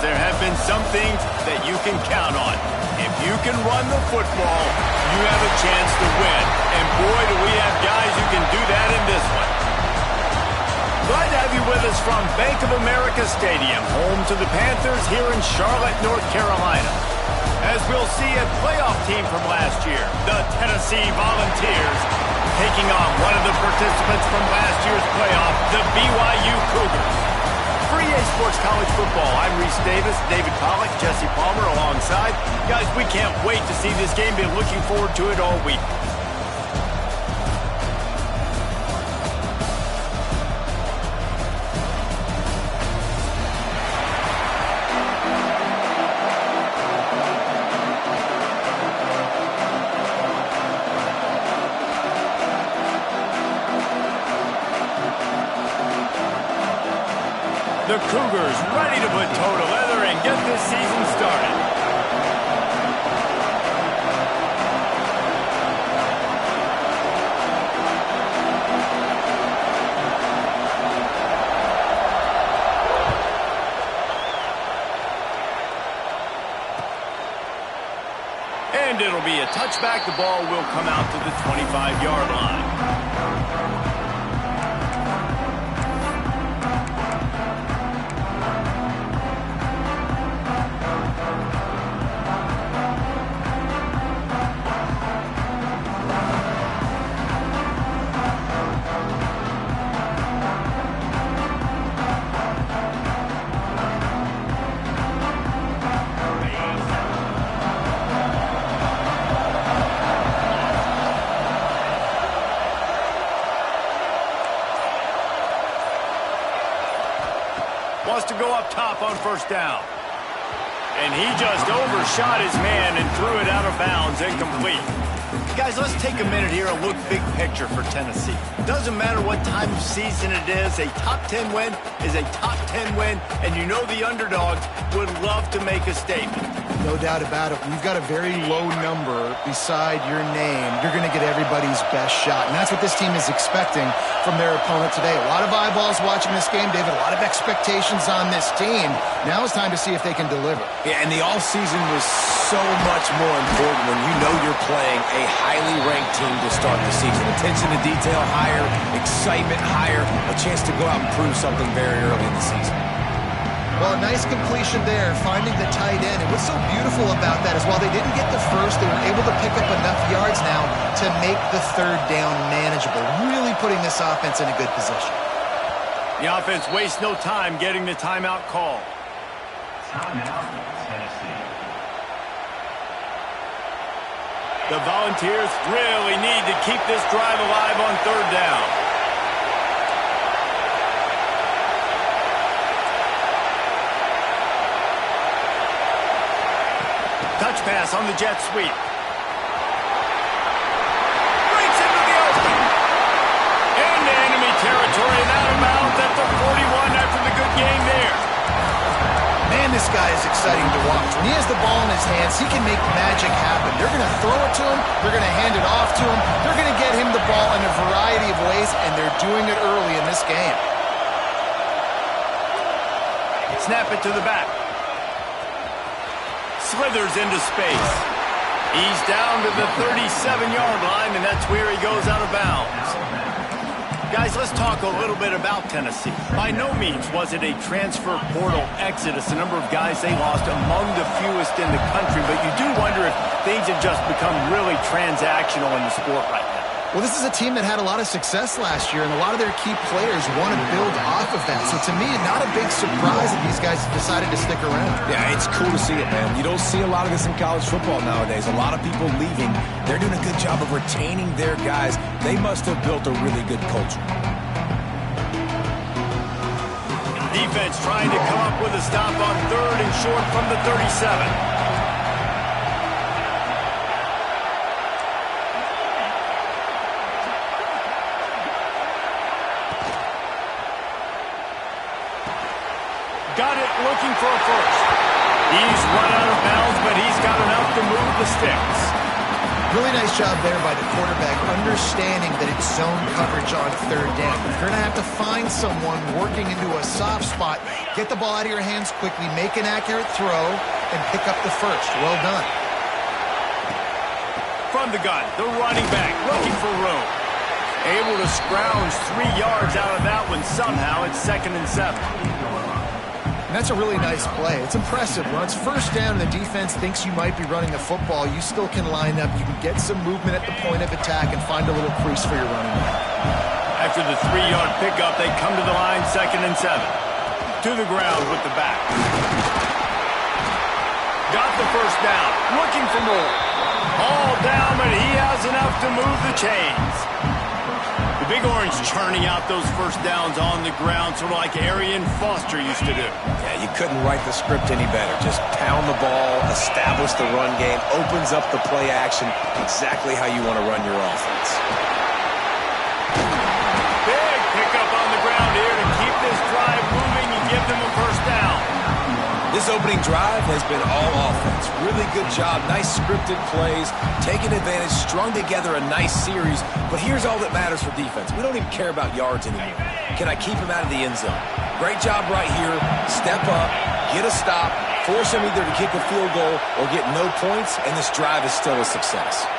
there have been some things that you can count on. If you can run the football, you have a chance to win. And boy, do we have guys who can do that in this one. Glad to have you with us from Bank of America Stadium, home to the Panthers here in Charlotte, North Carolina. As we'll see a playoff team from last year, the Tennessee Volunteers, taking on one of the participants from last year's playoff, the BYU Cougars. For EA Sports College Football, I'm Reese Davis, David Pollack, Jesse Palmer alongside. Guys, we can't wait to see this game. Been looking forward to it all week. The Cougars ready to put toe to leather and get this season started. And it'll be a touchback. The ball will come out to the 25-yard line. Wants to go up top on first down. And he just overshot his man and threw it out of bounds, incomplete. Guys, let's take a minute here and look big picture for Tennessee. Doesn't matter what time of season it is, a top 10 win is a top 10 win, and you know the underdogs would love to make a statement. No doubt about it. When you've got a very low number beside your name, you're going to get everybody's best shot. And that's what this team is expecting from their opponent today. A lot of eyeballs watching this game, David. A lot of expectations on this team. Now it's time to see if they can deliver. Yeah, and the offseason was so much more important when you know you're playing a highly ranked team to start the season. Attention to detail higher, excitement higher, a chance to go out and prove something very early in the season. Well, a nice completion there, finding the tight end. And what's so beautiful about that is while they didn't get the first, they were able to pick up enough yards now to make the third down manageable, really putting this offense in a good position. The offense wastes no time getting the timeout call. Timeout, Tennessee. The Volunteers really need to keep this drive alive on third down. Touch pass on the jet sweep. Breaks into the open. Into enemy territory and out of bounds at the 41 after the good game there. Man, this guy is exciting to watch. When he has the ball in his hands, he can make magic happen. They're going to throw it to him. They're going to hand it off to him. They're going to get him the ball in a variety of ways, and they're doing it early in this game. Snap it to the back. Slithers into space. He's down to the 37-yard line, and that's where he goes out of bounds. Guys, let's talk a little bit about Tennessee. By no means was it a transfer portal exodus. The number of guys they lost among the fewest in the country, but you do wonder if things have just become really transactional in the sport right now. Well, this is a team that had a lot of success last year, and a lot of their key players want to build off of that. So to me, not a big surprise that these guys decided to stick around. Yeah, it's cool to see it, man. You don't see a lot of this in college football nowadays. A lot of people leaving. They're doing a good job of retaining their guys. They must have built a really good culture. Defense trying to come up with a stop on third and short from the 37. Got it, looking for a first. He's run out of bounds, but he's got enough to move the sticks. Really nice job there by the quarterback, understanding that it's zone coverage on third down. You're going to have to find someone working into a soft spot, get the ball out of your hands quickly, make an accurate throw, and pick up the first. Well done. From the gun, the running back looking for room. Able to scrounge 3 yards out of that one somehow. It's 2nd and 7. And that's a really nice play. It's impressive. When it's first down and the defense thinks you might be running the football, you still can line up. You can get some movement at the point of attack and find a little crease for your running back. After the 3-yard pickup, they come to the line, 2nd and 7. To the ground with the back. Got the first down. Looking for more. All down, but he has enough to move the chains. The Big Orange churning out those first downs on the ground, sort of like Arian Foster used to do. Yeah, you couldn't write the script any better. Just pound the ball, establish the run game, opens up the play action, exactly how you want to run your offense. Big pickup on the ground here to keep this drive moving and give them a first down. This opening drive has been all offense. Really good job. Nice scripted plays, taking advantage, strung together a nice series. But here's all that matters for defense. We don't even care about yards anymore. Can I keep him out of the end zone? Great job right here. Step up, get a stop, force him either to kick a field goal or get no points, and this drive is still a success.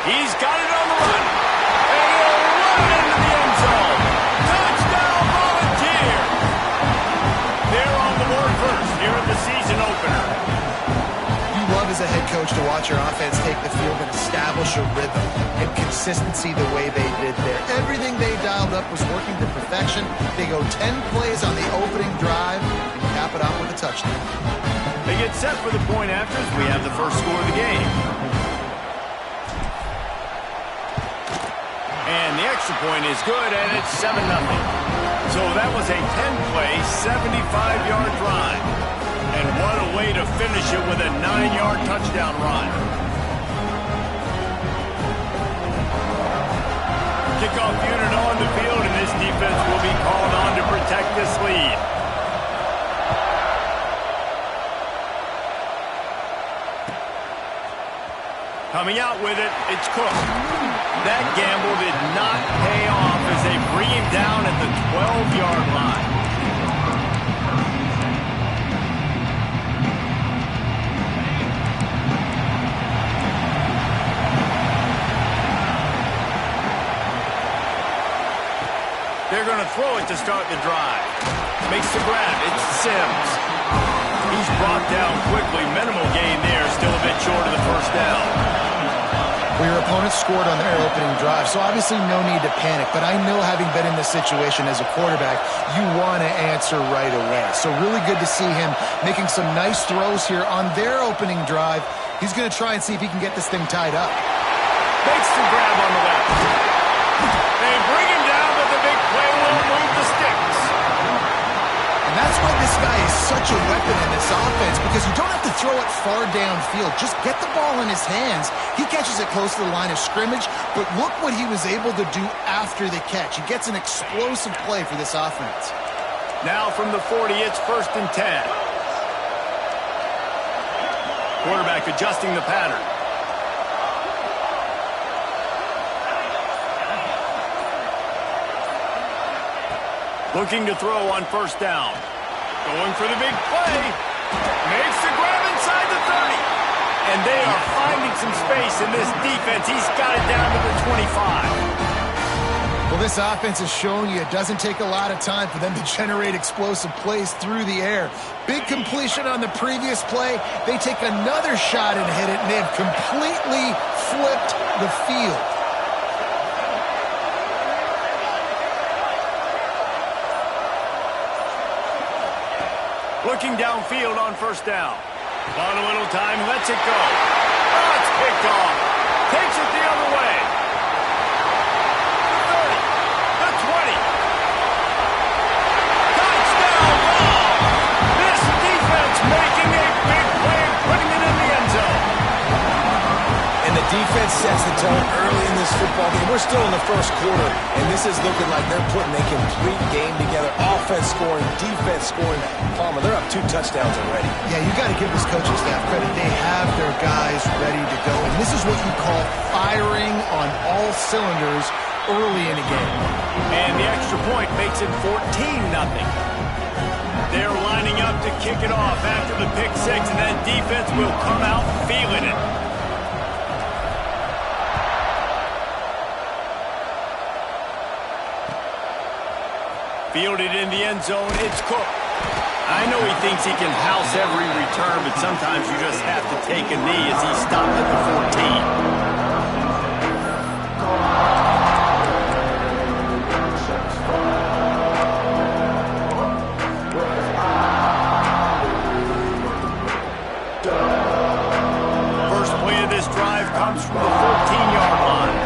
He's got it on the run. And he'll run into the end zone. Touchdown, Volunteer. They're on the board first here in the season opener. You love as a head coach to watch your offense take the field and establish a rhythm and consistency the way they did there. Everything they dialed up was working to perfection. They go 10 plays on the opening drive and cap it off with a touchdown. They get set for the point afters. We have the first score of the game. And the extra point is good, and it's 7-0. So that was a 10-play, 75-yard drive. And what a way to finish it with a 9-yard touchdown run. Kickoff unit on the field, and this defense will be called on to protect this lead. Coming out with it, it's Cook. That gamble did not pay off as they bring him down at the 12-yard line. They're going to throw it to start the drive. Makes the grab. It's Sims. He's brought down quickly. Minimal gain there. Still a bit short of the first down. Well, your opponent scored on their opening drive, so obviously no need to panic. But I know, having been in this situation as a quarterback, you want to answer right away. So really good to see him making some nice throws here on their opening drive. He's going to try and see if he can get this thing tied up. Makes the grab on the left. They bring him down, but the big play will move the sticks. And that's why this guy is such a weapon in this offense, because you don't have to throw it far downfield. Just get the ball in his hands. He catches it close to the line of scrimmage, but look what he was able to do after the catch. He gets an explosive play for this offense. Now from the 40, it's 1st and 10. Quarterback adjusting the pattern. Looking to throw on 1st down. Going for the big play. Makes the grab inside the 30. And they are finding some space in this defense. He's got it down to the 25. Well, this offense is showing you it doesn't take a lot of time for them to generate explosive plays through the air. Big completion on the previous play. They take another shot and hit it, and they've completely flipped the field. Looking downfield on 1st down. On a little time, lets it go. Oh, it's picked off. Takes it the other way. The 30. The 20. Touchdown ball. This defense making a big play, putting it in the end zone. And the defense sets the tone early in this football game. We're still in the first quarter, and this is looking like they're putting a complete game together. Offense offense scoring, defense scoring. Palmer, they're up 2 touchdowns already. Yeah, you got to give this coaching staff credit. They have their guys ready to go. And this is what you call firing on all cylinders early in a game. And the extra point makes it 14-0. They're lining up to kick it off after the pick six, and that defense will come out feeling it. Fielded in the end zone, it's Cook. I know he thinks he can house every return, but sometimes you just have to take a knee as he stopped at the 14. First play of this drive comes from the 14-yard line.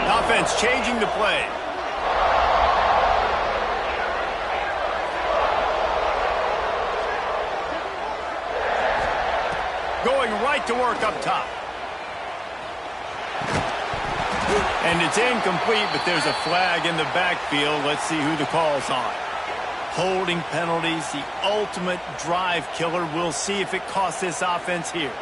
Offense changing the play. Going right to work up top. And it's incomplete, but there's a flag in the backfield. Let's see who the call's on. Holding penalties, the ultimate drive killer. We'll see if it costs this offense here.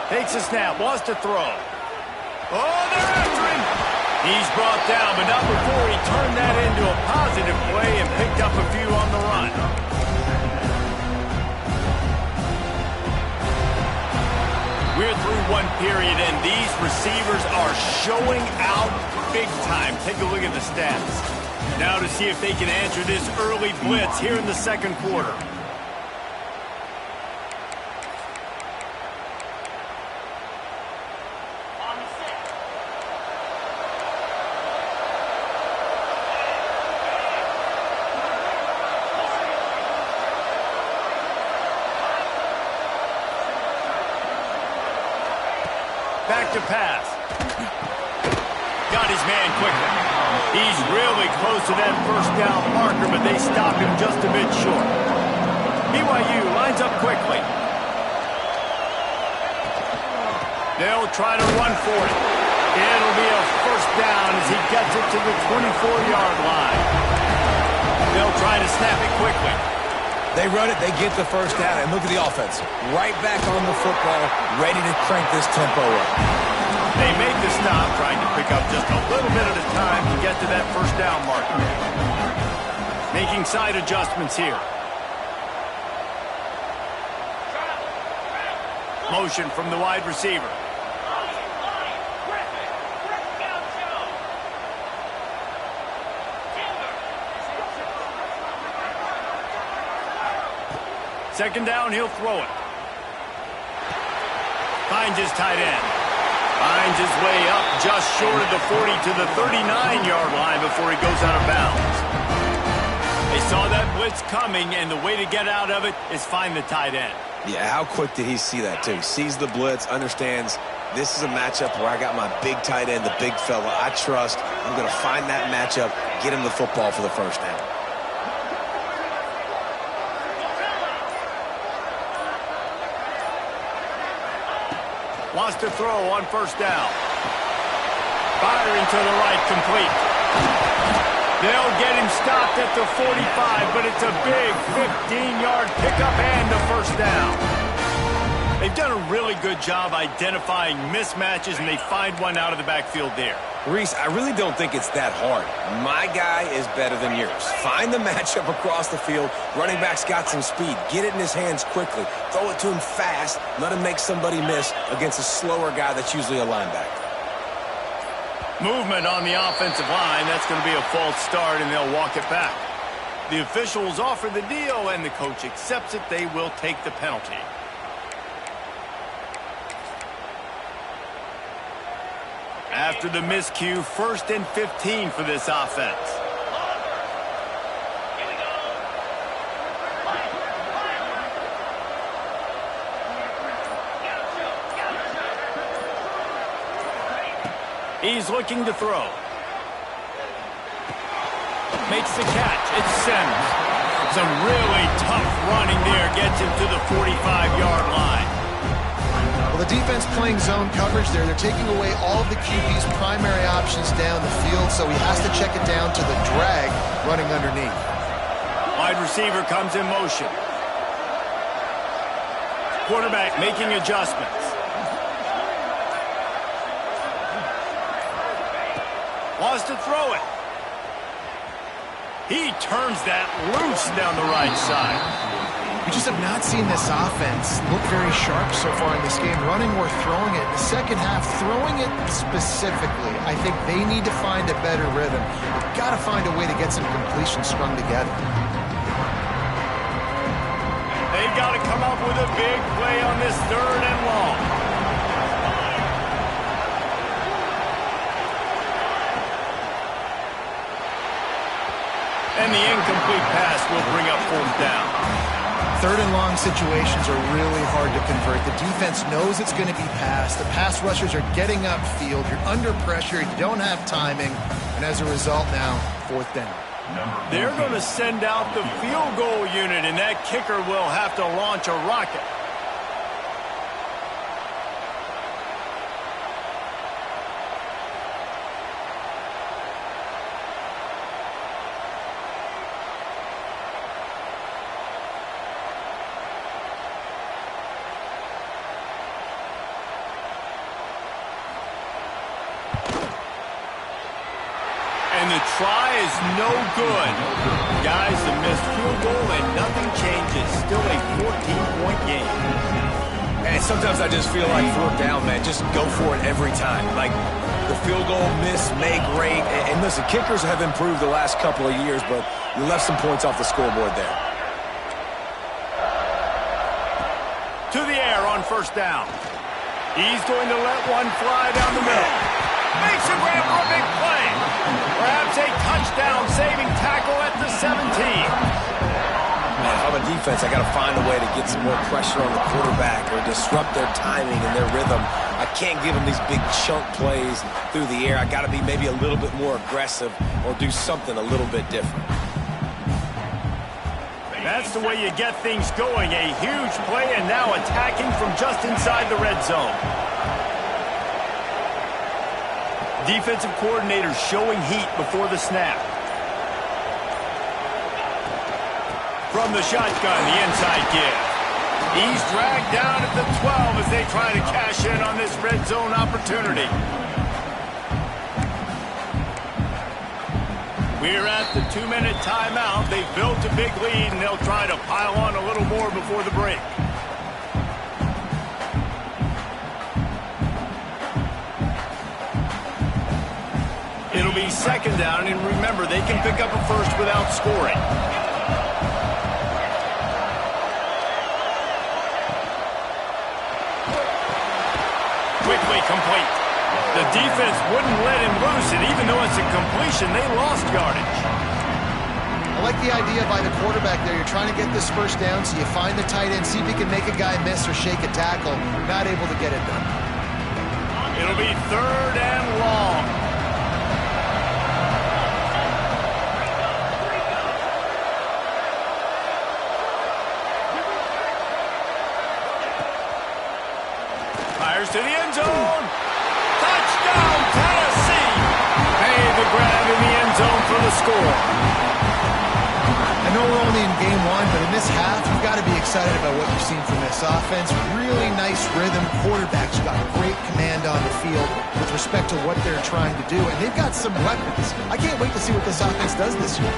Takes a snap, wants to throw. Oh, they're after him. He's brought down, but not before he turned that into a positive play and picked up a few on the run. We're through one period, and these receivers are showing out big time. Take a look at the stats. Now to see if they can answer this early blitz here in the second quarter. Back to pass. Got his man quickly. He's really close to that first down marker, but they stop him just a bit short. BYU lines up quickly. They'll try to run for it. It'll be a first down as he gets it to the 24-yard line. They'll try to snap it quickly. They run it, they get the first down, and look at the offense. Right back on the football, ready to crank this tempo up. They make the stop, trying to pick up just a little bit at a time to get to that first down marker. Making side adjustments here. Motion from the wide receiver. Second down, he'll throw it. Finds his tight end. Finds his way up just short of the 40 to the 39-yard line before he goes out of bounds. They saw that blitz coming, and the way to get out of it is find the tight end. Yeah, how quick did he see that, too? Sees the blitz, understands this is a matchup where I got my big tight end, the big fella I trust. I'm going to find that matchup, get him the football for the first down. Wants to throw on first down. Firing to the right, complete. They'll get him stopped at the 45, but it's a big 15-yard pickup and a first down. They've done a really good job identifying mismatches, and they find one out of the backfield there. Reese, I really don't think it's that hard. My guy is better than yours. Find the matchup across the field. Running back's got some speed. Get it in his hands quickly. Throw it to him fast. Let him make somebody miss against a slower guy that's usually a linebacker. Movement on the offensive line. That's going to be a false start, and they'll walk it back. The officials offer the deal, and the coach accepts it. They will take the penalty. After the miscue, 1st and 15 for this offense. He's looking to throw. makes the catch. It's Sims. Some really tough running there gets him to the 45-yard line. Well, the defense playing zone coverage there. They're taking away all of the QB's primary options down the field, so he has to check it down to the drag running underneath. Wide receiver comes in motion. Quarterback making adjustments. Wants to throw it. He turns that loose down the right side. We just have not seen this offense look very sharp so far in this game, running or throwing it. In the second half, throwing it specifically, I think they need to find a better rhythm. They've got to find a way to get some completions strung together. They've got to come up with a big play on this 3rd and long. And the incomplete pass will bring up 4th down. 3rd and long situations are really hard to convert. The defense knows it's going to be passed. The pass rushers are getting upfield. You're under pressure. You don't have timing. And as a result now, 4th down. They're going to send out the field goal unit, and that kicker will have to launch a rocket. And the try is no good. Guys, the missed field goal and nothing changes. Still a 14-point game. And sometimes I just feel like 4th down, man. Just go for it every time. Like the field goal miss, make great. And listen, kickers have improved the last couple of years, but you left some points off the scoreboard there. To the air on 1st down. He's going to let one fly down the middle. Makes a grab for a big play. Perhaps a touchdown-saving tackle at the 17. Man, if I'm a defense, I got to find a way to get some more pressure on the quarterback or disrupt their timing and their rhythm. I can't give them these big chunk plays through the air. I got to be maybe a little bit more aggressive or do something a little bit different. That's the way you get things going. A huge play and now attacking from just inside the red zone. Defensive coordinator showing heat before the snap. From the shotgun, the inside give. He's dragged down at the 12 as they try to cash in on this red zone opportunity. We're at the 2-minute timeout. They've built a big lead, and they'll try to pile on a little more before the break. It'll be 2nd down, and remember, they can pick up a first without scoring. Quickly complete. The defense wouldn't let him loose, and even though it's a completion, they lost yardage. I like the idea by the quarterback there. You're trying to get this 1st down, so you find the tight end, see if he can make a guy miss or shake a tackle. Not able to get it done. It'll be 3rd and long. Fires to the end zone. Touchdown, Tennessee. Made the grab in the end zone for the score. I know we're only in game 1, but in this half, you've got to be excited about what you've seen from this offense. Really nice rhythm. Quarterbacks got great command on the field with respect to what they're trying to do, and they've got some weapons. I can't wait to see what this offense does this year.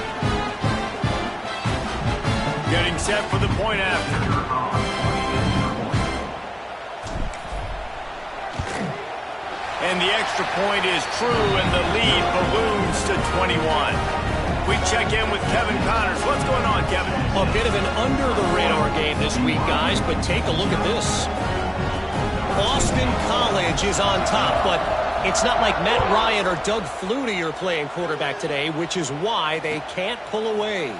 Getting set for the point after. And the extra point is true, and the lead balloons to 21. We check in with Kevin Connors. What's going on, Kevin? A bit of an under-the-radar game this week, guys, but take a look at this. Boston College is on top, but it's not like Matt Ryan or Doug Flutie are playing quarterback today, which is why they can't pull away.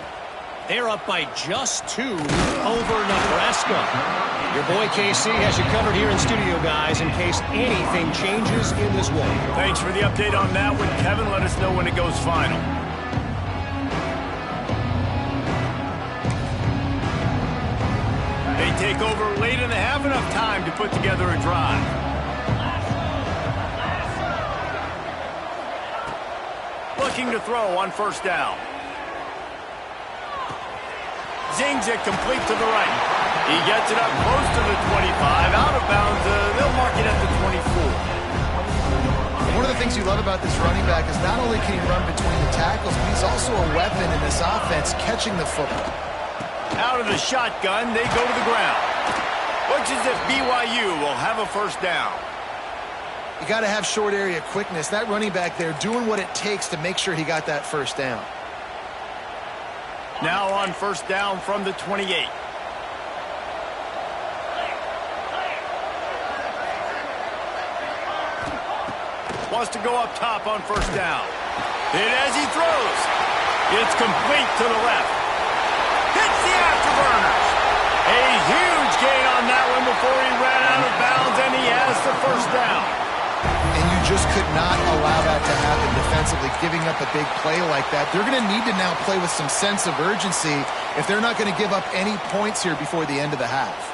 They're up by just 2 over Nebraska. Your boy KC has you covered here in studio, guys, in case anything changes in this one. Thanks for the update on that one, Kevin. Let us know when it goes final. take over late in the half, enough time to put together a drive. Looking to throw on first down. Zings it complete to the right. He gets it up close to the 25, out of bounds. They'll mark it at the 24. One of the things you love about this running back is not only can he run between the tackles, but he's also a weapon in this offense catching the football. Out of the shotgun, they go to the ground. Looks as if BYU will have a first down. You got to have short area quickness. That running back there doing what it takes to make sure he got that first down. Now on first down from the 28. Wants to go up top on first down. Hit as he throws. It's complete to the left. Hits the afterburners. A huge gain on that one before he ran out of bounds, and he has the first down. And you just could not allow that to happen defensively, giving up a big play like that. They're going to need to now play with some sense of urgency if they're not going to give up any points here before the end of the half.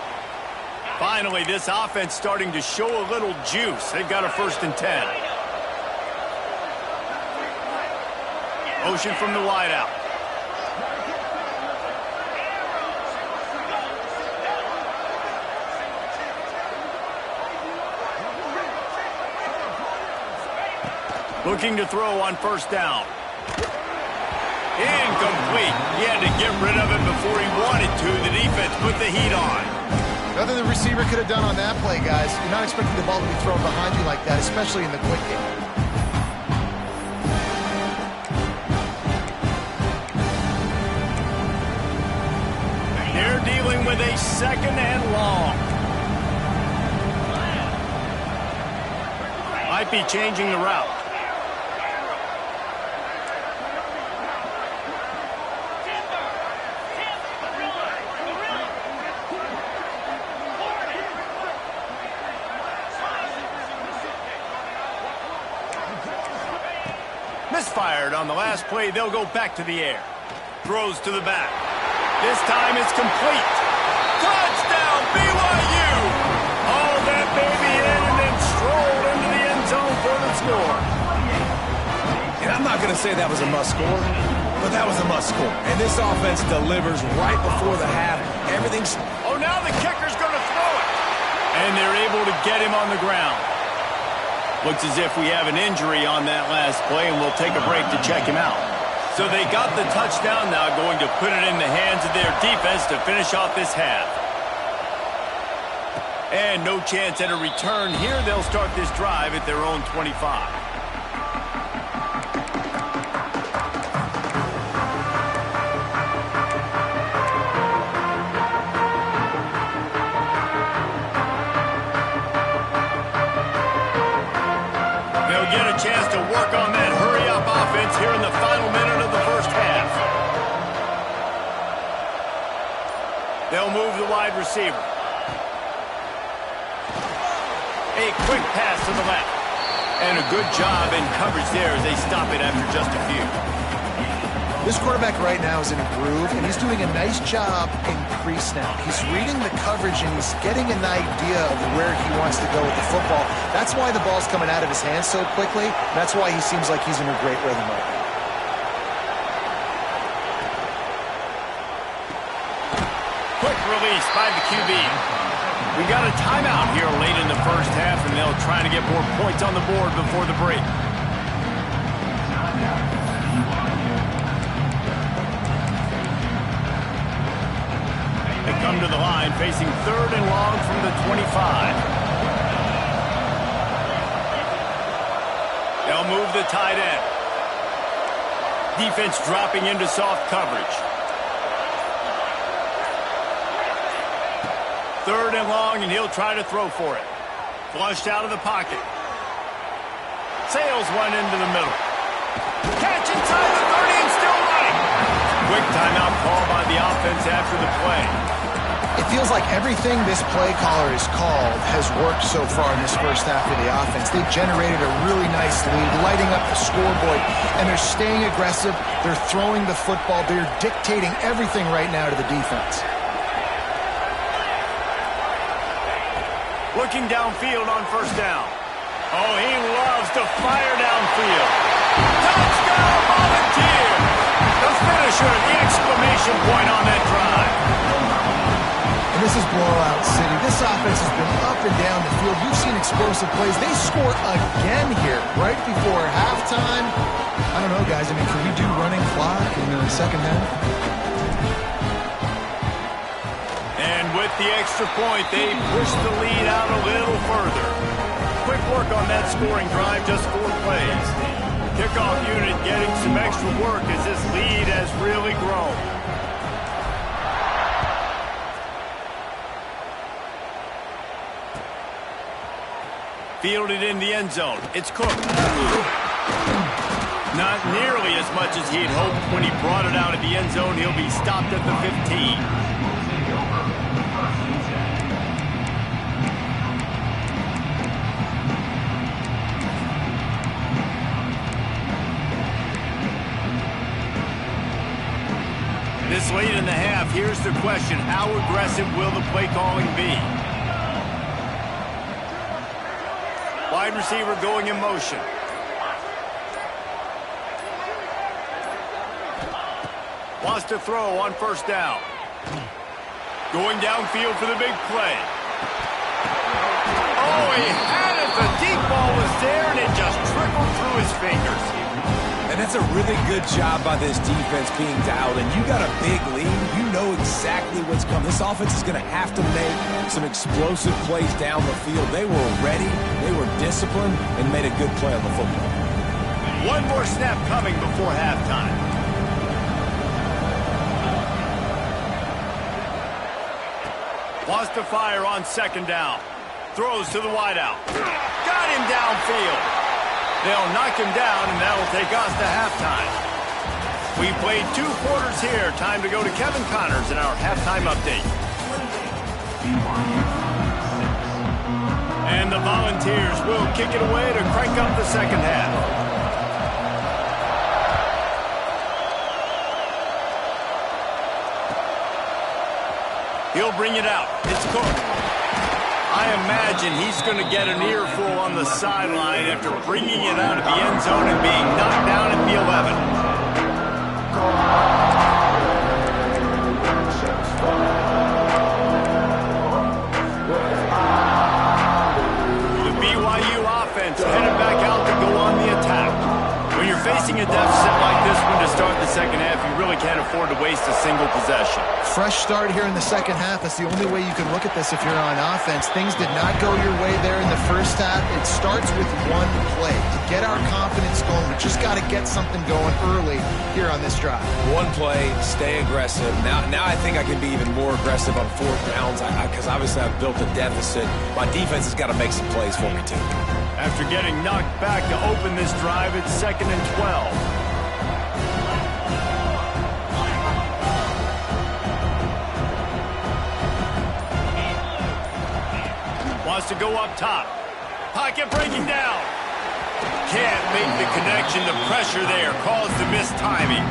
Finally, this offense starting to show a little juice. They've got a 1st and 10. Motion from the wideout. Looking to throw on first down. Incomplete. He had to get rid of it before he wanted to. The defense put the heat on. Nothing the receiver could have done on that play, guys. You're not expecting the ball to be thrown behind you like that, especially in the quick game. They're dealing with a 2nd and long. Might be changing the route. Misfired on the last play. They'll go back to the air. Throws to the back. This time it's complete. Touchdown, BYU! All that baby in and then strolled into the end zone for the score. And I'm not going to say that was a must score, but that was a must score. And this offense delivers right before the half. Everything's... Oh, now the kicker's going to throw it. And they're able to get him on the ground. Looks as if we have an injury on that last play, and we'll take a break to check him out. So they got the touchdown, now going to put it in the hands of their defense to finish off this half. And no chance at a return here. They'll start this drive at their own 25. Get a chance to work on that hurry-up offense here in the final minute of the first half. They'll move the wide receiver. A quick pass to the left. And a good job in coverage there as they stop it after just a few. This quarterback right now is in a groove, and he's doing a nice job in crease now. He's reading the coverage, and he's getting an idea of where he wants to go with the football. That's why the ball's coming out of his hands so quickly. That's why he seems like he's in a great rhythm right now. Quick release by the QB. We got a timeout here late in the first half, and they'll try to get more points on the board before the break. They come to the line facing 3rd and long from the 25. They'll move the tight end. Defense dropping into soft coverage. 3rd and long, and he'll try to throw for it. Flushed out of the pocket. Sails one into the middle. Catch inside the 30 and still running. Quick timeout call by the offense after the play. It feels like everything this play caller has called has worked so far in this first half of the offense. They've generated a really nice lead, lighting up the scoreboard, and they're staying aggressive. They're throwing the football. They're dictating everything right now to the defense. Looking downfield on first down. Oh, he loves to fire downfield. Touchdown, Volunteer! The finisher, the exclamation point on that drive. And this is blowout city. This offense has been up and down the field. You've seen explosive plays. They score again here right before halftime. I don't know, guys. I mean, can we do running clock in the second half? And with the extra point, they push the lead out a little further. Quick work on that scoring drive, just 4 plays. Kickoff unit getting some extra work as this lead has really grown. Fielded in the end zone. It's Cook. Not nearly as much as he had hoped when he brought it out of the end zone. He'll be stopped at the 15. This late in the half, here's the question. How aggressive will the play calling be? Wide receiver going in motion. Wants to throw on first down. Going downfield for the big play. Oh, he had it. The deep ball was there, and it just trickled through his fingers. And that's a really good job by this defense being dialed. And you got a big lead. You know exactly what's coming. This offense is going to have to make some explosive plays down the field. They were ready, they were disciplined, and made a good play on the football. One more snap coming before halftime. Wants to fire on second down. Throws to the wideout. Got him downfield. They'll knock him down, and that'll take us to halftime. We've played 2 quarters here. Time to go to Kevin Connors in our halftime update. And the Volunteers will kick it away to crank up the second half. He'll bring it out. It's Cook. I imagine he's going to get an earful on the sideline after bringing it out of the end zone and being knocked down at the 11. The BYU offense headed back out to go on the attack. When you're facing a deficit like this one to start the second half, you really can't afford to waste a single possession. Fresh start here in the second half. That's the only way you can look at this if you're on offense. Things did not go your way there in the first half. It starts with one play. To get our confidence going, we just got to get something going early here on this drive. One play, stay aggressive. Now I think I can be even more aggressive on 4th downs because obviously I've built a deficit. My defense has got to make some plays for me too. After getting knocked back to open this drive, it's 2nd and 12. Wants to go up top. Pocket breaking down. Can't make the connection. The pressure there caused the missed timing.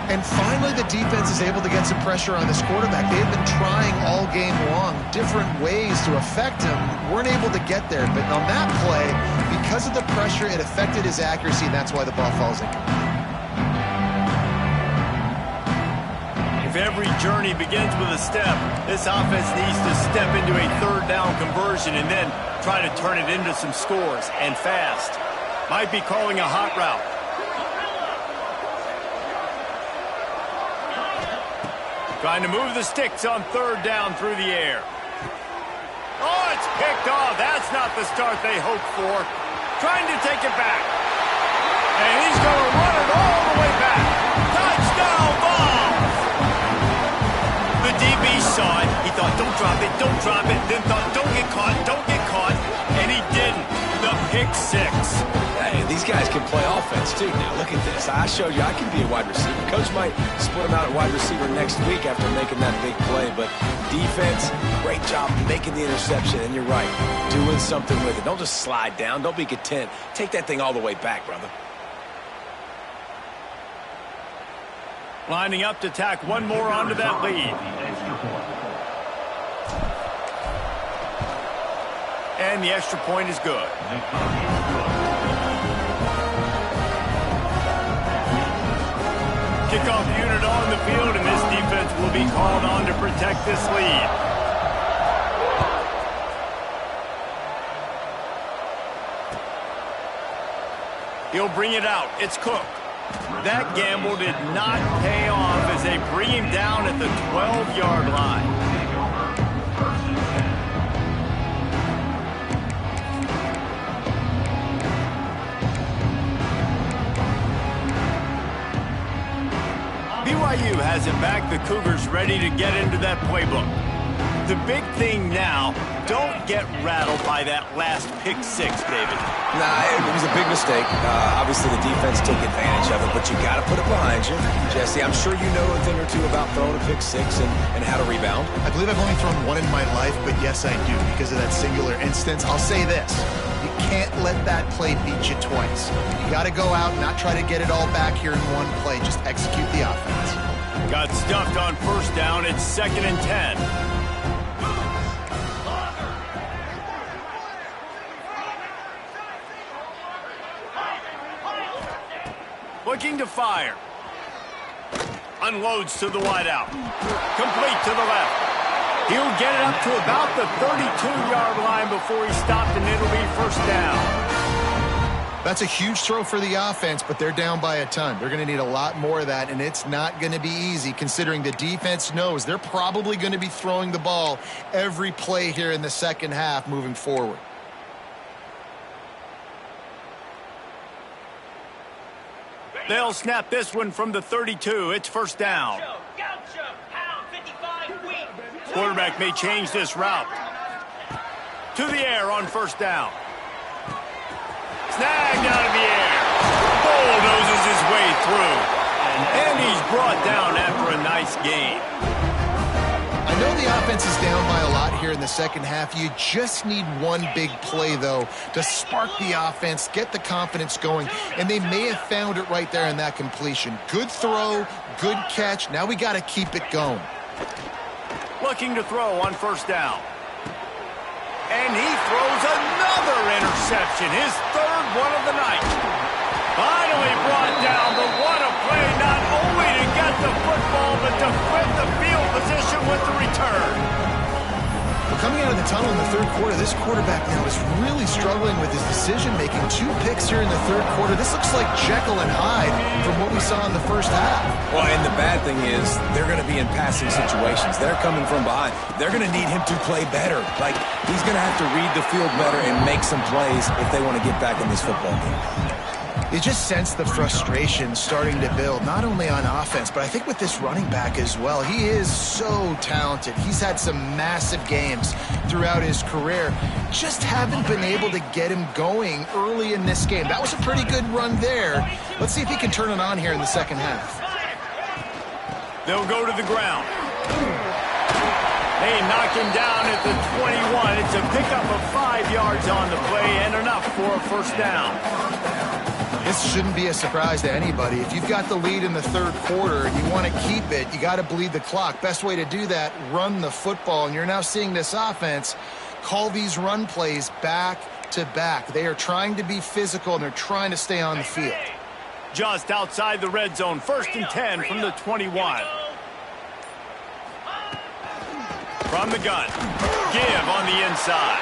And finally, the defense is able to get some pressure on this quarterback. They've been trying all game long different ways to affect him. Weren't able to get there. But on that play, because of the pressure, it affected his accuracy, and that's why the ball falls in. If every journey begins with a step, this offense needs to step into a 3rd down conversion and then try to turn it into some scores, and fast. Might be calling a hot route. Trying to move the sticks on 3rd down through the air. Oh, it's picked off. That's not the start they hoped for. Trying to take it back. And he's going to run it all the way back. Touchdown ball! The DB saw it. He thought, don't drop it, don't drop it. Then thought, don't get caught, don't get caught. And he didn't. The pick 6. Hey, these guys can play offense, too. Now, look at this. I showed you I can be a wide receiver. Coach might split him out at wide receiver next week after making that big play. But defense, great job making the interception. And you're right, doing something with it. Don't just slide down. Don't be content. Take that thing all the way back, brother. Lining up to tack one more onto that lead. And the extra point is good. Kickoff unit on the field, and this defense will be called on to protect this lead. He'll bring it out. It's Cook. That gamble did not pay off as they bring him down at the 12-yard line. BYU has it back. The Cougars ready to get into that playbook. The big thing now, don't get rattled by that last pick six, David. Nah, it was a big mistake. Obviously, the defense took advantage of it, but you got to put it behind you. Jesse, I'm sure you know a thing or two about throwing a pick six and how to rebound. I believe I've only thrown one in my life, but yes, I do because of that singular instance. I'll say this. You can't let that play beat you twice. You got to go out and not try to get it all back here in one play. Just execute the offense. Got stuffed on first down. It's 2nd and 10. Looking to fire. Unloads to the wideout. Complete to the left. He'll get it up to about the 32-yard line before he stopped, and it'll be first down. That's a huge throw for the offense, but they're down by a ton. They're going to need a lot more of that, and it's not going to be easy considering the defense knows they're probably going to be throwing the ball every play here in the second half moving forward. They'll snap this one from the 32. It's first down. Quarterback may change this route. To the air on first down. Snagged out of the air. Bulldozes his way through. And he's brought down after a nice gain. I know the offense is down by a lot here in the second half. You just need one big play, though, to spark the offense, get the confidence going, and they may have found it right there in that completion. Good throw, good catch. Now we got to keep it going. Looking to throw on first down. And he throws another interception, his third one of the night. Finally brought down, but what a play, not only to get the football, but to flip the field position with the return. Well, coming out of the tunnel in the third quarter, this quarterback now is really struggling with his decision-making. 2 picks here in the third quarter. This looks like Jekyll and Hyde from what we saw in the first half. Well, and the bad thing is they're going to be in passing situations. They're coming from behind. They're going to need him to play better. Like, he's going to have to read the field better and make some plays if they want to get back in this football game. You just sense the frustration starting to build, not only on offense, but I think with this running back as well. He is so talented. He's had some massive games throughout his career. Just haven't been able to get him going early in this game. That was a pretty good run there. Let's see if he can turn it on here in the second half. They'll go to the ground. They knock him down at the 21. It's a pickup of 5 yards on the play and enough for a first down. This shouldn't be a surprise to anybody. If you've got the lead in the third quarter and you want to keep it, you got to bleed the clock. Best way to do that, run the football. And you're now seeing this offense call these run plays back to back. They are trying to be physical, and they're trying to stay on the field. Just outside the red zone, 1st and 10 from the 21. From the gun, give on the inside.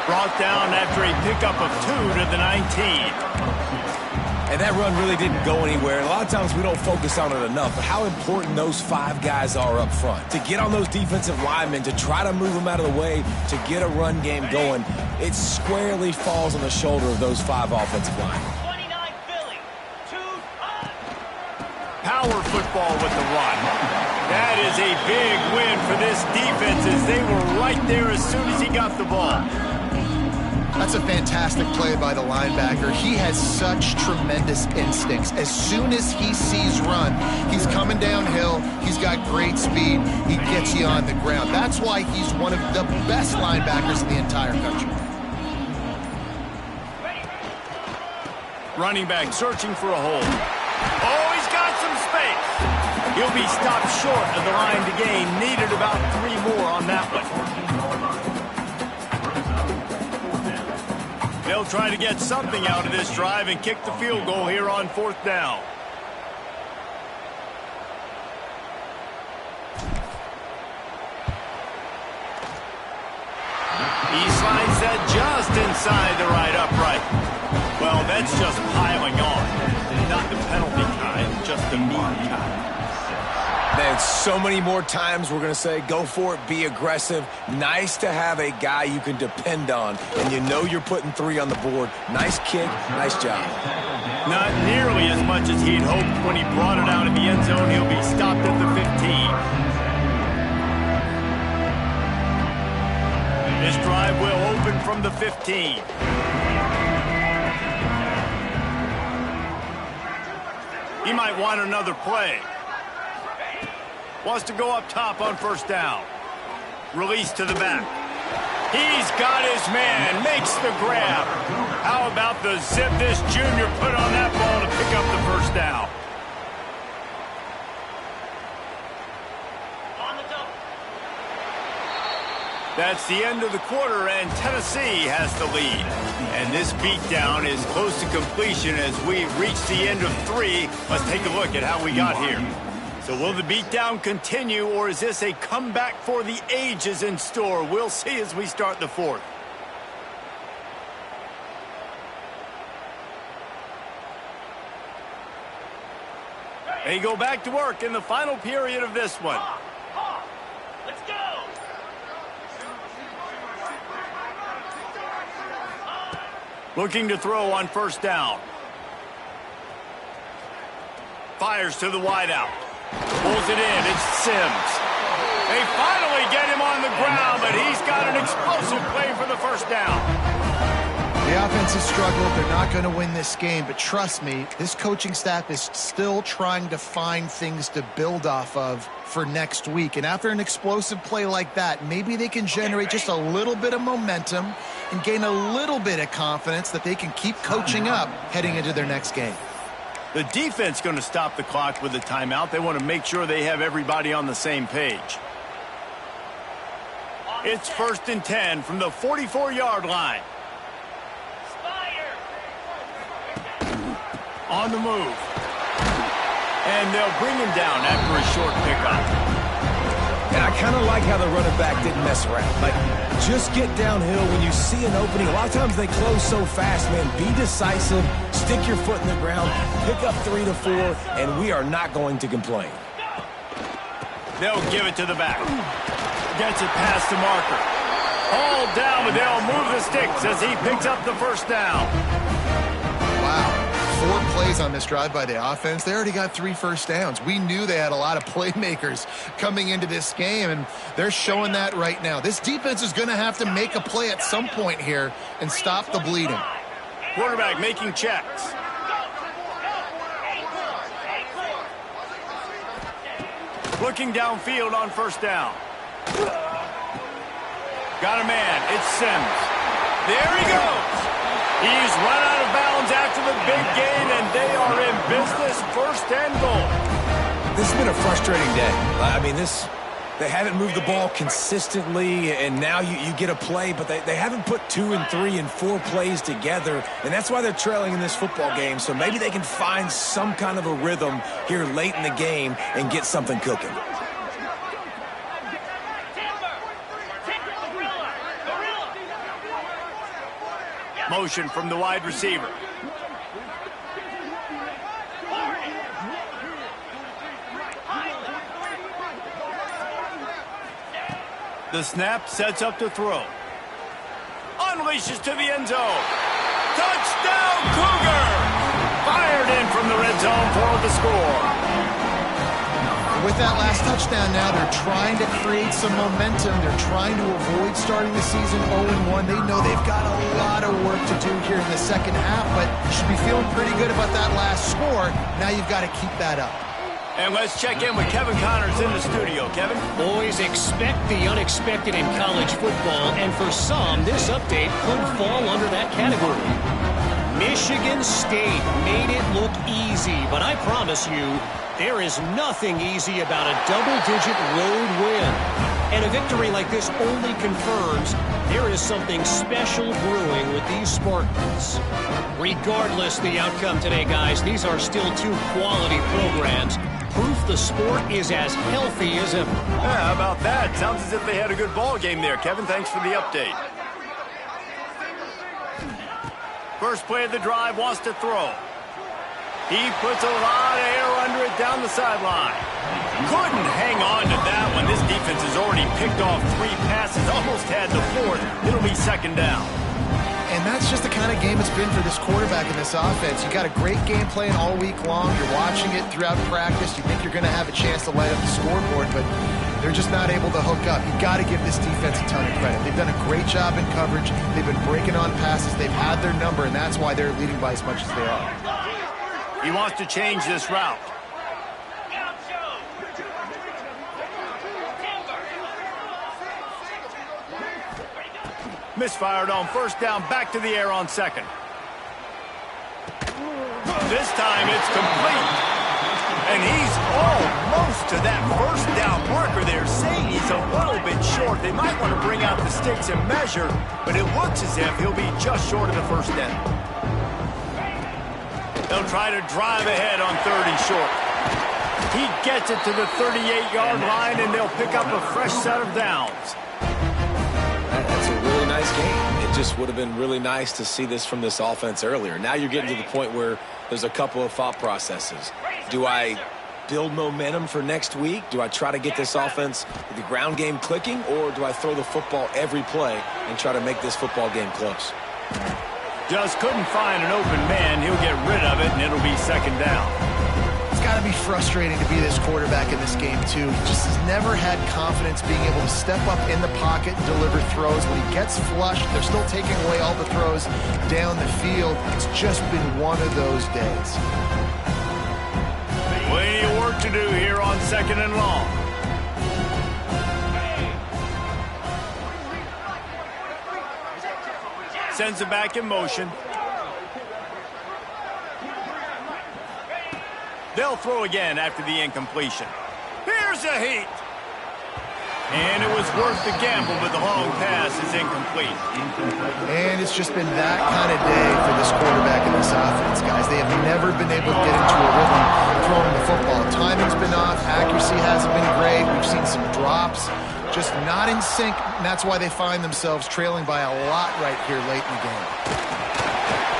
Brought down after a pickup of 2 to the 19. And that run really didn't go anywhere. A lot of times we don't focus on it enough, but how important those 5 guys are up front. To get on those defensive linemen, to try to move them out of the way, to get a run game going, it squarely falls on the shoulder of those 5 offensive linemen. Power football with the run. That is a big win for this defense as they were right there as soon as he got the ball. That's a fantastic play by the linebacker. He has such tremendous instincts. As soon as he sees run, he's coming downhill. He's got great speed. He gets you on the ground. That's why he's one of the best linebackers in the entire country. Running back searching for a hole. Oh, he's got some space. He'll be stopped short of the line to gain. Needed about 3 more on that one. They'll try to get something out of this drive and kick the field goal here on 4th down. He slides that just inside the right upright. Well, that's just piling on. Not the penalty kind, just the mean kind. Man, so many more times we're going to say, go for it, be aggressive. Nice to have a guy you can depend on, and you know you're putting 3 on the board. Nice kick, nice job. Not nearly as much as he'd hoped when he brought it out in the end zone. He'll be stopped at the 15. This drive will open from the 15. He might want another play. Wants to go up top on 1st down. Release to the back. He's got his man. Makes the grab. How about the zip this junior put on that ball to pick up the 1st down? That's the end of the quarter, and Tennessee has the lead. And this beatdown is close to completion as we reach the end of 3. Let's take a look at how we got here. So will the beatdown continue, or is this a comeback for the ages in store? We'll see as we start the 4th. They go back to work in the final period of this one. Let's go! Looking to throw on 1st down. Fires to the wideout. Pulls it in. It's Sims. They finally get him on the ground, but he's got an explosive play for the 1st down. The offense has struggled. They're not going to win this game, but trust me, this coaching staff is still trying to find things to build off of for next week. And after an explosive play like that, maybe they can generate just a little bit of momentum and gain a little bit of confidence that they can keep coaching up heading into their next game. The defense going to stop the clock with a timeout. They want to make sure they have everybody on the same page. It's 1st and 10 from the 44-yard line. On the move. And they'll bring him down after a short pickup. And I kind of like how the running back didn't mess around. Like, just get downhill when you see an opening. A lot of times they close so fast, man. Be decisive, stick your foot in the ground, pick up 3 to 4, and we are not going to complain. They'll give it to the back. Gets it past the marker. Hauled down, but they'll move the sticks as he picks up the 1st down. Wow. 4 plays on this drive by the offense. They already got 3 first downs. We knew they had a lot of playmakers coming into this game, and they're showing that right now. This defense is going to have to make a play at some point here and stop the bleeding. Quarterback making checks. Looking downfield on 1st down. Got a man. It's Sims. There he goes. He's run out of bounds after the big gain, and they are in business, 1st and goal. This has been a frustrating day. I mean, they haven't moved the ball consistently, and now you get a play, but they haven't put 2 and 3 and 4 plays together, and that's why they're trailing in this football game. So maybe they can find some kind of a rhythm here late in the game and get something cooking. Motion from the wide receiver. The snap sets up to throw. Unleashes to the end zone. Touchdown, Cougar! Fired in from the red zone for the score. With that last touchdown now, they're trying to create some momentum. They're trying to avoid starting the season 0-1. They know they've got a lot of work to do here in the second half, but you should be feeling pretty good about that last score. Now you've got to keep that up. And let's check in with Kevin Connors in the studio. Kevin? Boys, expect the unexpected in college football, and for some, this update could fall under that category. Michigan State made it look easy, but I promise you, there is nothing easy about a double-digit road win. And a victory like this only confirms there is something special brewing with these Spartans. Regardless the outcome today, guys, these are still two quality programs. Proof the sport is as healthy as ever. Yeah, how about that? Sounds as if they had a good ball game there. Kevin, thanks for the update. First play of the drive, wants to throw. He puts a lot of air under it down the sideline. Couldn't hang on to that one. This defense has already picked off 3 passes, almost had the 4th. It'll be second down. And that's just the kind of game it's been for this quarterback in this offense. You got a great game plan all week long. You're watching it throughout practice. You think you're going to have a chance to light up the scoreboard, but they're just not able to hook up. You've got to give this defense a ton of credit. They've done a great job in coverage. They've been breaking on passes. They've had their number, and that's why they're leading by as much as they are. He wants to change this route. Misfired on first down, back to the air on second. This time it's complete. And he's almost to that first down marker there, saying he's a little bit short. They might want to bring out the sticks and measure, but it looks as if he'll be just short of the first down. They'll try to drive ahead on 3rd and short. He gets it to the 38-yard line, and they'll pick up a fresh set of downs. That's a really nice game. It just would have been really nice to see this from this offense earlier. Now you're getting to the point where there's a couple of thought processes. Do I build momentum for next week? Do I try to get this offense, the ground game clicking, or do I throw the football every play and try to make this football game close? Just couldn't find an open man. He'll get rid of it, and it'll be second down. It's got to be frustrating to be this quarterback in this game, too. He just has never had confidence being able to step up in the pocket and deliver throws. When he gets flushed, they're still taking away all the throws down the field. It's just been one of those days. Plenty of work to do here on second and long. Sends it back in motion. They'll throw again after the incompletion. Here's a heat. And it was worth the gamble, but the long pass is incomplete. And it's just been that kind of day for this quarterback in this offense, guys. They have never been able to get into a rhythm throwing the football. Timing's been off. Accuracy hasn't been great. We've seen some drops. Just not in sync, and that's why they find themselves trailing by a lot right here late in the game.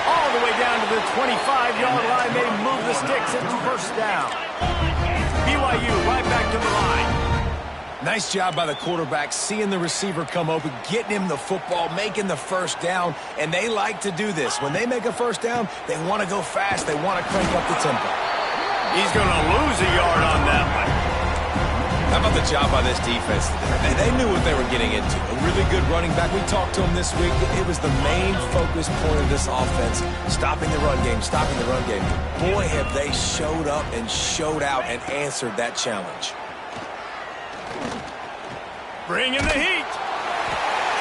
All the way down to the 25-yard line. They move the sticks. It's first down. BYU right back to the line. Nice job by the quarterback, seeing the receiver come open, getting him the football, making the first down, and they like to do this. When they make a first down, they want to go fast. They want to crank up the tempo. He's going to lose a yard on that one. How about the job by this defense today? They knew what they were getting into. A really good running back. We talked to him this week. It was the main focus point of this offense, stopping the run game, stopping the run game. Boy, have they showed up and showed out and answered that challenge. Bringing the heat.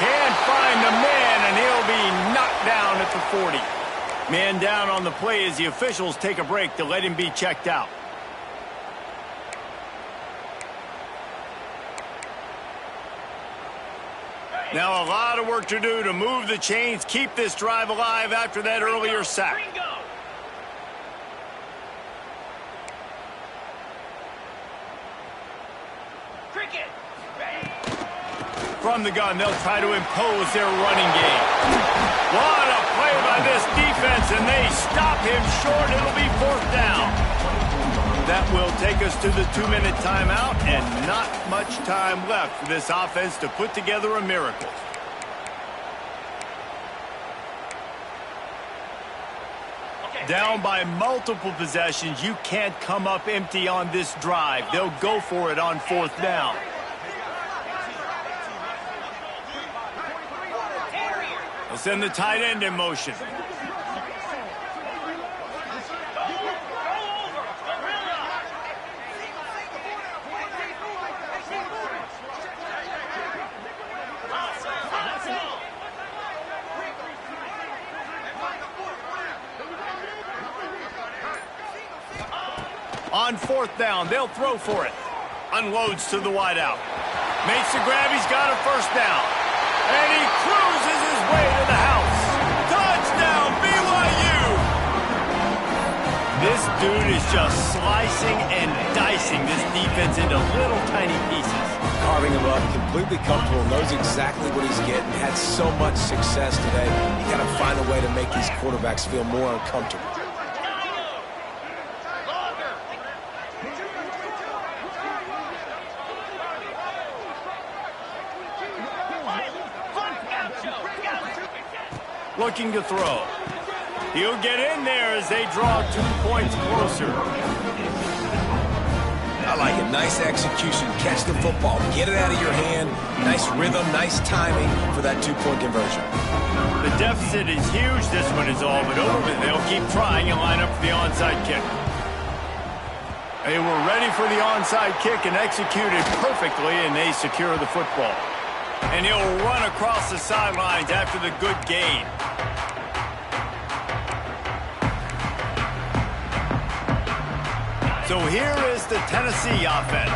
Can't find the man, and he'll be knocked down at the 40. Man down on the play as the officials take a break to let him be checked out. Now a lot of work to do to move the chains, keep this drive alive after that earlier sack. From the gun, they'll try to impose their running game. What a play by this defense, and they stop him short. It'll be fourth down. That will take us to the 2-minute timeout, and not much time left for this offense to put together a miracle. Down by multiple possessions, you can't come up empty on this drive. They'll go for it on fourth down. They'll send the tight end in motion. On fourth down, they'll throw for it. Unloads to the wideout. Makes the grab. He's got a first down. And he cruises his way to the house. Touchdown, BYU! This dude is just slicing and dicing this defense into little tiny pieces. Carving him up, completely comfortable, knows exactly what he's getting, had so much success today. You got to find a way to make these quarterbacks feel more uncomfortable. Looking to throw. He'll get in there as they draw 2 points closer. I like it. Nice execution. Catch the football. Get it out of your hand. Nice rhythm, nice timing for that 2-point conversion. The deficit is huge. This one is all but over. They'll keep trying and line up for the onside kick. They were ready for the onside kick and executed perfectly, and they secure the football. And he'll run across the sidelines after the good gain. So here is the Tennessee offense.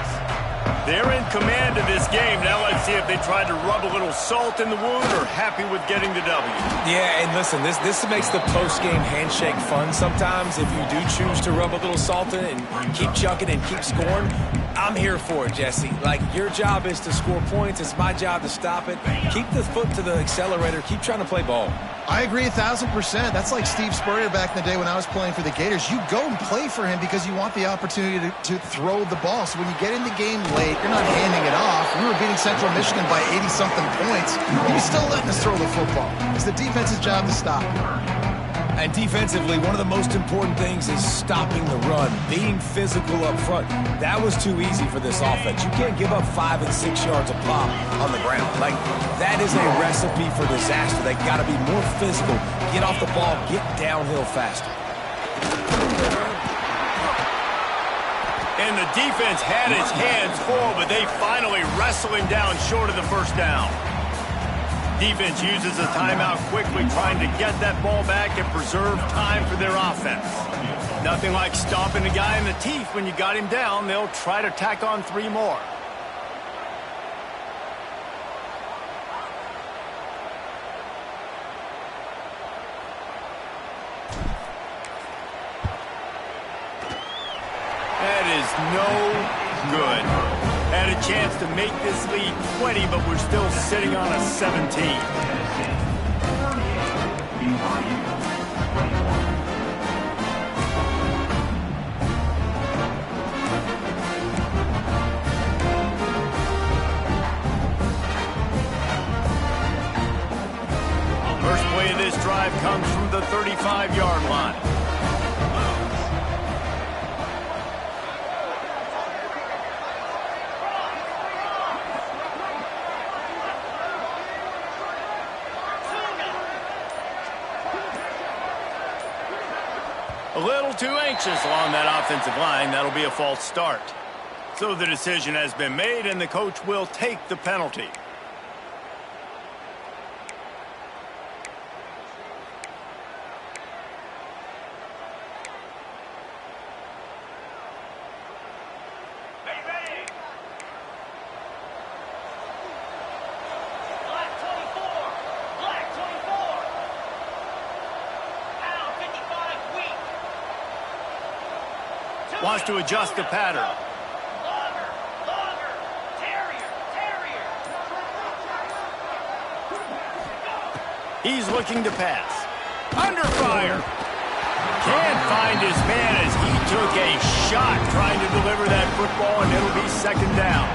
They're in command of this game. Now let's see if they try to rub a little salt in the wound or happy with getting the W. Yeah, and listen, this makes the post-game handshake fun sometimes. If you do choose to rub a little salt in and keep chucking and keep scoring, I'm here for it, Jesse. Like, your job is to score points. It's my job to stop it. Keep the foot to the accelerator. Keep trying to play ball. I agree 1,000%. That's like Steve Spurrier back in the day when I was playing for the Gators. You go and play for him because you want the opportunity to throw the ball. So when you get in the game late, you're not handing it off. We were beating Central Michigan by 80-something points. You're still letting us throw the football. It's the defense's job to stop. And defensively, one of the most important things is stopping the run, being physical up front. That was too easy for this offense. You can't give up 5 and 6 yards a pop on the ground. Like, that is a recipe for disaster. They got to be more physical, get off the ball, get downhill faster. And the defense had its hands full, but they finally wrestle him down short of the first down. Defense uses a timeout quickly, trying to get that ball back and preserve time for their offense. Nothing like stomping a guy in the teeth when you got him down. They'll try to tack on 3 more. That is no good. Had a chance to make this lead 20, but we're still sitting on a 17. First play of this drive comes from the 35-yard line. A little too anxious along that offensive line. That'll be a false start. So the decision has been made, and the coach will take the penalty. Wants to adjust the pattern. He's looking to pass. Under fire. Can't find his man as he took a shot trying to deliver that football, and it'll be second down.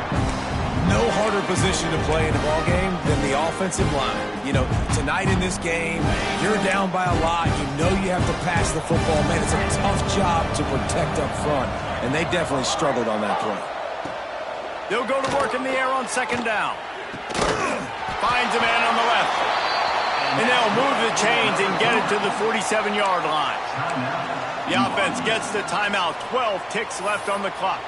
No harder position to play in a ball game than the offensive line. You know, tonight in this game, you're down by a lot. You know you have to pass the football. Man, it's a tough job to protect up front, and they definitely struggled on that play. They'll go to work in the air on second down. Finds a man on the left. And they'll move the chains and get it to the 47-yard line. The offense gets the timeout. 12 ticks left on the clock.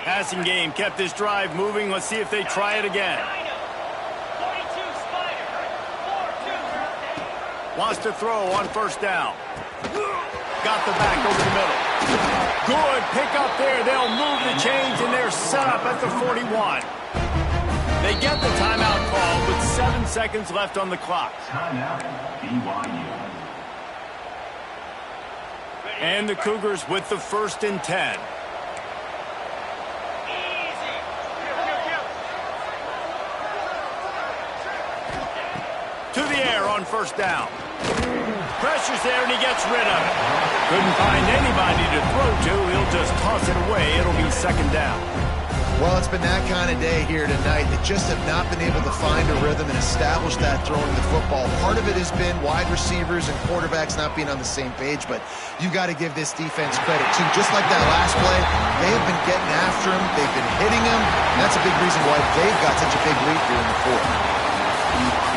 Passing game kept this drive moving. Let's see if they try it again. Wants to throw on first down. Got the back over the middle. Good pick up there. They'll move the chains, and they're set up at the 41. They get the timeout call with 7 seconds left on the clock. Timeout, BYU. And the Cougars with the 1st and 10. To the air on 1st down. Pressure's there, and he gets rid of it. Couldn't find anybody to throw to. He'll just toss it away. It'll be 2nd down. Well, it's been that kind of day here tonight. They just have not been able to find a rhythm and establish that throwing the football. Part of it has been wide receivers and quarterbacks not being on the same page, but you got to give this defense credit, too. Just like that last play, they have been getting after him. They've been hitting him. And that's a big reason why they've got such a big lead here in the 4th.